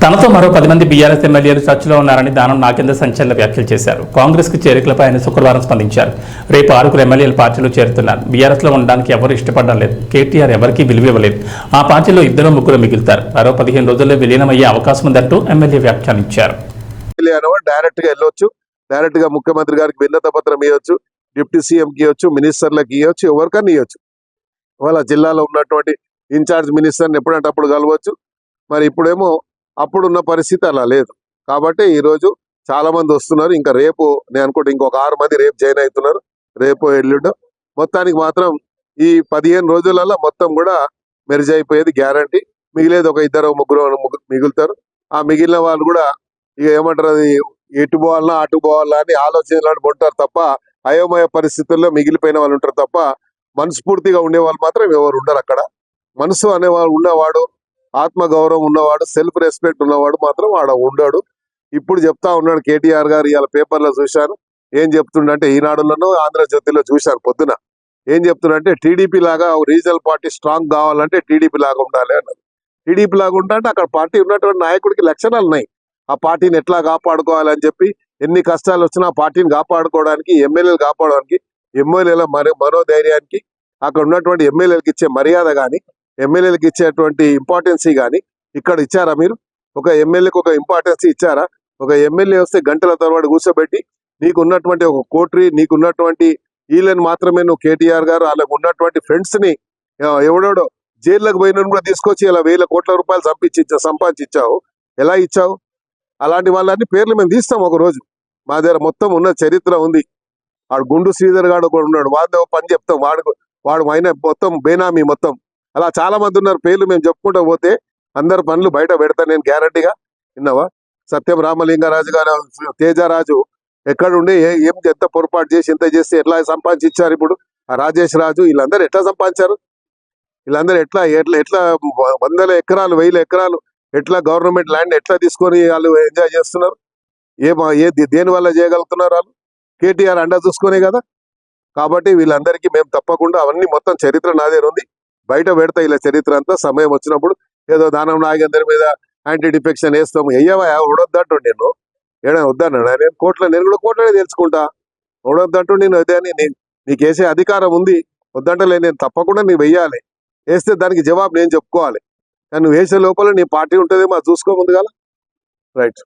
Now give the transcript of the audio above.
తనతో మరో 10 మంది బీఆర్ఎస్ ఎమ్మెల్యేలు చర్చలో ఉన్నారని దానం నాగేంద్ర సంచలన వ్యాఖ్యలు చేశారు. కాంగ్రెస్ కు చేరికలపై ఆయన శుక్రవారం స్పందించారు. రేపు 6 ఎమ్మెల్యేలు పార్టీలో చేరుతున్నారు. బీఆర్ఎస్ లో ఉండడానికి ఎవరు ఇష్టపడడం లేదు. కేటీఆర్ ఎవరికీ విలువ ఇవ్వలేదు. ఆ పార్టీలో 2-3 మిగులుతారు. మరో 15 రోజుల్లో విలీనమయ్యే అవకాశం ఉందంటూ ఎమ్మెల్యే వ్యాఖ్యానించారు. డైరెక్ట్ గా వెళ్ళొచ్చు, డైరెక్ట్ గా ముఖ్యమంత్రి గారికి విన్నత పత్రం ఇవ్వచ్చు, డిప్యూటీ సీఎంకి ఇవ్వచ్చు, మినిస్టర్లకు ఇవ్వచ్చు, ఎవరికన్నా ఇవ్వచ్చు. వాళ్ళ జిల్లాలో ఉన్నటువంటి ఇన్ఛార్జ్ మినిస్టర్ని ఎప్పుడంటే అప్పుడు కలవచ్చు. మరి ఇప్పుడేమో అప్పుడున్న పరిస్థితి అలా లేదు. కాబట్టి ఈరోజు చాలా మంది వస్తున్నారు. ఇంకా రేపు నేను అనుకుంటే ఇంకొక 6 మంది రేపు జాయిన్ అవుతున్నారు. రేపు ఎల్లుండో మొత్తానికి మాత్రం ఈ 15 రోజులలో మొత్తం కూడా మెర్జ్ అయిపోయేది గ్యారంటీ. మిగిలేదు ఒక 2-3 మిగులుతారు. ఆ మిగిలిన వాళ్ళు కూడా ఇక ఏమంటారు, అది ఎటు పోవాలన్నా అటు పోవాలా అని ఆలోచనలు ఉంటారు తప్ప, అయోమయ పరిస్థితుల్లో మిగిలిపోయిన వాళ్ళు ఉంటారు తప్ప, మనస్ఫూర్తిగా ఉండే వాళ్ళు మాత్రం ఎవరు ఉండరు. అక్కడ మనసు అనేవాడు ఉన్నవాడు, ఆత్మగౌరవం ఉన్నవాడు, సెల్ఫ్ రెస్పెక్ట్ ఉన్నవాడు మాత్రం వాడు ఉండడు. ఇప్పుడు చెప్తా ఉన్నాడు కేటీఆర్ గారు, ఇవాళ పేపర్లో చూశాను. ఏం చెప్తుండంటే ఈనాడులోనూ ఆంధ్రజ్యోతిలో చూశాను పొద్దున. ఏం చెప్తుండంటే టీడీపీ లాగా రీజనల్ పార్టీ స్ట్రాంగ్ కావాలంటే టీడీపీ లాగా ఉండాలి అన్నది. టీడీపీ లాగా ఉంటే అక్కడ పార్టీ ఉన్నటువంటి నాయకుడికి లక్షణాలు ఉన్నాయి. ఆ పార్టీని ఎట్లా కాపాడుకోవాలని చెప్పి, ఎన్ని కష్టాలు వచ్చినా ఆ పార్టీని కాపాడుకోవడానికి, ఎమ్మెల్యేలు కాపాడడానికి, ఎమ్మెల్యేల మనోధైర్యానికి, అక్కడ ఉన్నటువంటి ఎమ్మెల్యేలకు ఇచ్చే మర్యాద కానీ, ఎమ్మెల్యేలకు ఇచ్చేటువంటి ఇంపార్టెన్సీ కానీ ఇక్కడ ఇచ్చారా మీరు? ఒక ఎమ్మెల్యేకి ఒక ఇంపార్టెన్సీ ఇచ్చారా? ఒక ఎమ్మెల్యే వస్తే గంటల తరబడి కూర్చోబెట్టి నీకు ఉన్నటువంటి ఒక కోట్రీ, నీకున్నటువంటి వీళ్ళని మాత్రమే నువ్వు కేటీఆర్ గారు వాళ్ళకు ఉన్నటువంటి ఫ్రెండ్స్ ని ఎవడోడో జైల్లోకి పోయిన కూడా తీసుకొచ్చి ఇలా 1000 కోట్ల రూపాయలు సంపాదించావు. ఎలా ఇచ్చావు? అలాంటి వాళ్ళని పేర్లు మేము తీస్తాం ఒక రోజు. మా దగ్గర మొత్తం ఉన్న చరిత్ర ఉంది. వాడు గుండు శ్రీధర్ గాడు కూడా ఉన్నాడు. వాడు పని చెప్తాం. వాడు ఆయన మొత్తం బేనామీ మొత్తం. అలా చాలా మంది ఉన్నారు. పేర్లు మేము చెప్పుకుంటూ పోతే అందరు పనులు బయట పెడతాను నేను గ్యారంటీగా. విన్నావా? సత్యం రామలింగరాజు గారు, తేజరాజు ఎక్కడుండి ఎంత పొరపాటు చేసి ఎంత చేసి ఎట్లా సంపాదించారు? ఇప్పుడు ఆ రాజేష్ రాజు వీళ్ళందరూ ఎట్లా సంపాదించారు? వీళ్ళందరూ ఎట్లా ఎట్లా ఎట్లా 100 ఎకరాలు 1000 ఎకరాలు ఎట్లా గవర్నమెంట్ ల్యాండ్ ఎట్లా తీసుకొని వాళ్ళు ఎంజాయ్ చేస్తున్నారు? దేని వల్ల చేయగలుగుతున్నారు? వాళ్ళు కేటీఆర్ అండా చూసుకునే కదా. కాబట్టి వీళ్ళందరికీ మేము తప్పకుండా అవన్నీ మొత్తం చరిత్ర నా దగ్గర ఉంది, బయట పెడతా. ఇలా చరిత్ర అంతా సమయం వచ్చినప్పుడు ఏదో దానం నాగేందర్ మీద యాంటీ డిఫెక్షన్ వేస్తాము. అయ్యవా ఉడొద్దంటు నేను ఏడా వద్దన్నాడు. నేను కూడా కోట్లనే తెలుసుకుంటా. ఉడొద్దంటూ నేను అదే అని నీకు వేసే అధికారం ఉంది. వద్దంటలే, నేను తప్పకుండా నీవు వెయ్యాలి. వేస్తే దానికి జవాబు నేను చెప్పుకోవాలి. కానీ నువ్వు వేసే లోపల నీ పార్టీ ఉంటుందేమో అది చూసుకో ముందుగా. రైట్.